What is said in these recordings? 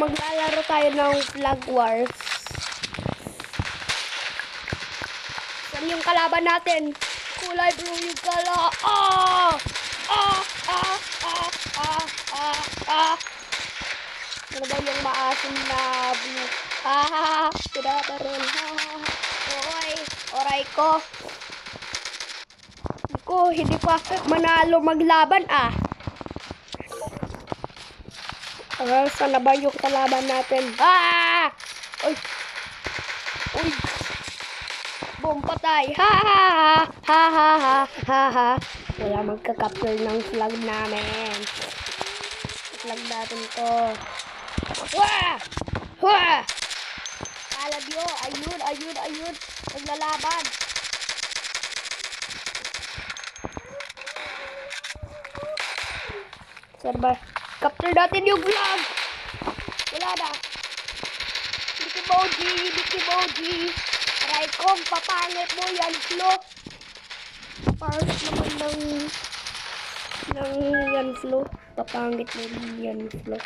maglalaro tayo ng Flag Wars. Saan yung kalaban natin? Kulay blue yung Ano ba yung maasim na blue? Tinatarol. Oray ko. Hindi pa manalo maglaban Saan na ba yung kalaban natin? Uy! Boom, patay! Wala magka-capture ng flag namin. Flag natin to. Alam nyo, ayun. Naglalaban. Serba, capture natin yung flag. Wala na. Mickey Moji. Aray kong papangit mo yan, Flo. Pangit naman ng yan, Flo. Papangit mo yan, Flo.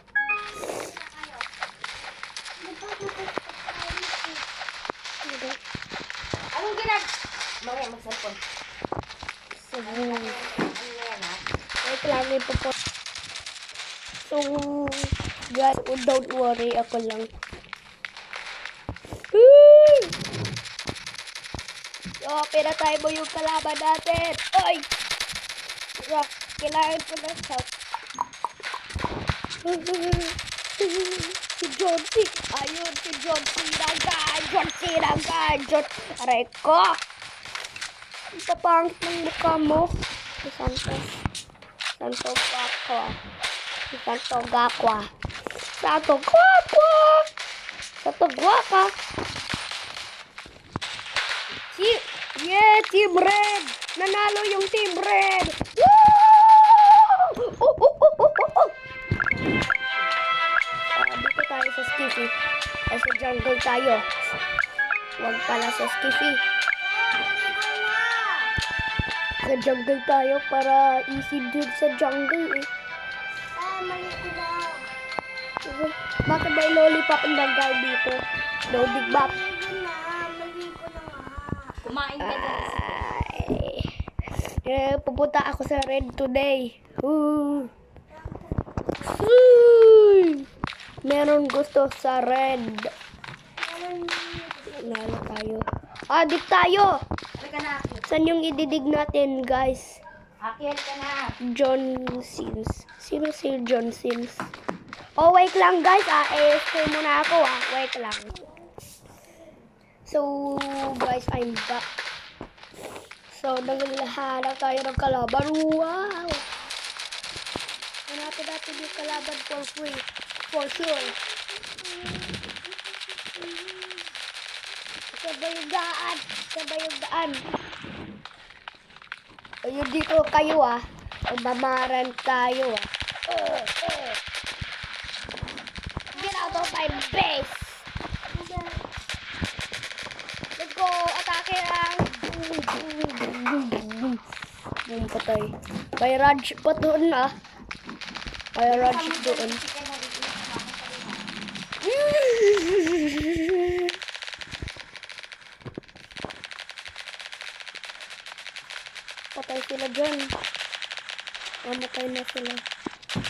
Anong Mamaya mag-cellphone. Wait lang, ipopo. So, guys, don't worry, ako lang. Pinatay mo yung kalaban natin. Ay! Kailangan ko ng help. Si John C. Ayun, si John C. Aray ko! Ang papangit ng mukha mo. Si Santo Gakwa. Team Red! Nanalo yung Team Red! Dito tayo sa Skiffy. Sa jungle tayo. Huwag pala sa Skiffy. Sa jungle tayo para easy din sa jungle Mali ko na. Bakit may lollipop ang dagal dito? Loading map. Mali ko na nga. Kumain ka guys. Pupunta ako sa Red today. Meron gusto sa Red. Nalo tayo. Adik tayo! Halika na. Saan yung ididig natin, guys? Akyat ka na. John Sims. Sino si John Sims? Oh, wait lang, guys. Stay muna ako, Wait lang. So, guys, I'm back. So, naglahanap tayo ng kalaban. Wow! Hanapin natin yung kalaban for free. For sure. Sabay yung daan. Ayun dito kayo, Mamaran tayo, Get out of my base! Let's go! Atake lang! Patay. May Raj pa doon, May Raj doon. Patay sila dyan. Mamatay na sila.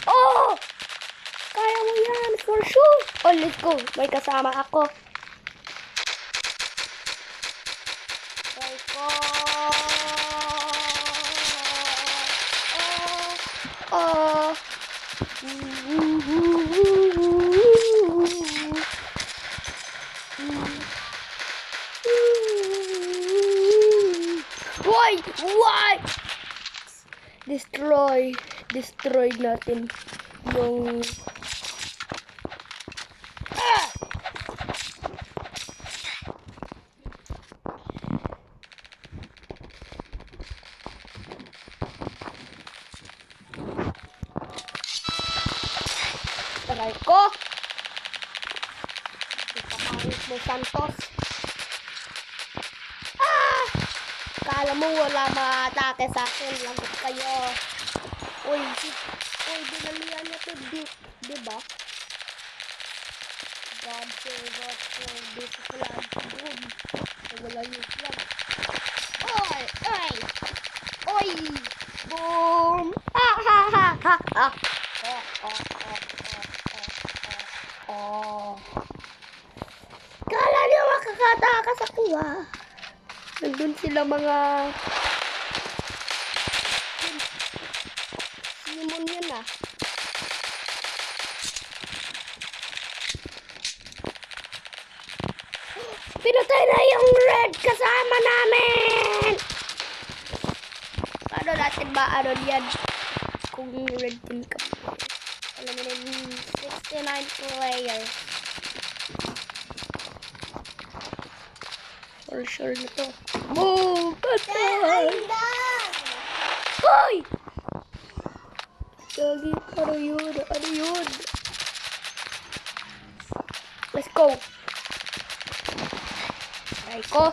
Oh! Kaya mo yan, for sure. Oh, let's go. May kasama ako. Why? Destroy natin yung taray ko. Ipapangit mo, Santos. Kala mo wala ma-atake sa akin. Lagot kayo. Uy, dinalian niya to, diba? God favor for this flag. Boom. Wala yung flag. Oy! Oy! Oy! Boom! Ha ha ha ha ha! Kala niyo makakatakas ako ah. Nandun sila mga Simon yun ah. Pinatay na yung red kasama namin! Paano natin ba yan? Kung red team ka. Alam mo na yung 69 players. For sure na to. Boom! Patay! Hoy! Gagi, ano yun? Ano yun? Let's go! Try ko.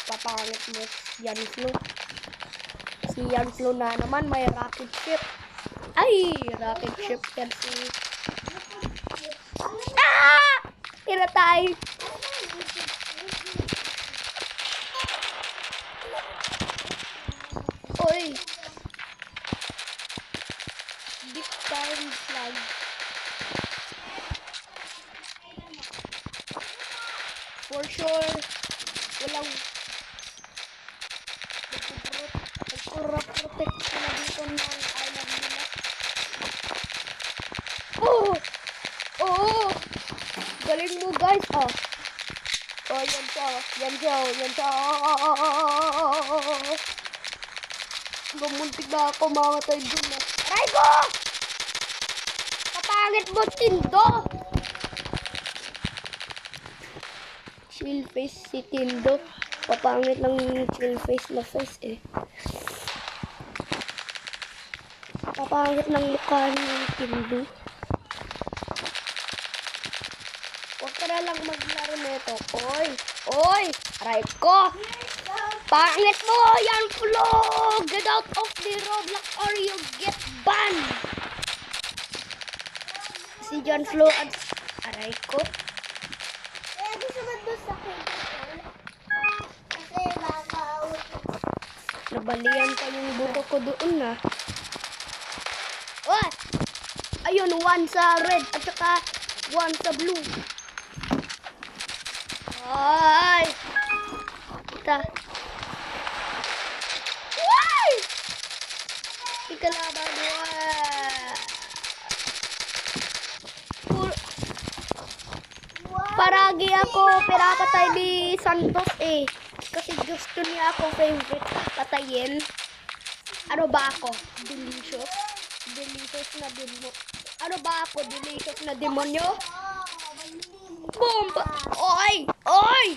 Papangit mo si Yanslo. Si Yanslo na naman may rocket ship. Ay! Rocket ship yan si... Ah! Pinatay! Oy! Big time flag. For sure, walang nagprotect na dito ng island nila. Oh! Oh! Galing mo guys, oh. Oh, yan siya. Yan siya. Yan siya. Gumuntik na ako mamatay dun eh. Aray ko! Kapangit mo, Tindo! Chill face si Tindo. Papangit lang yung chill face na face eh. Papangit ng mukha ni Tindo. Huwag ka na lang maglaro nito. Oy! Oy! Aray ko! Pangit mo! Yan Flo! Get out of the Roblox or you get banned! Si John Flo at aray ko. Kaya gusto ko doon sa akin. Kasi baka Nabalian pa yung buko ko doon na. What? Ayun, one sa red at saka one sa blue. Ay! Kita. Why? Ikalaban mo. Paragi ako pinapatay ni Santos eh. Kasi gusto niya ako favorite patayin. Ano ba ako? Delicious? Delicious na demonyo. Ano ba ako? Delicious na demonyo? Boom! Oy! Oy!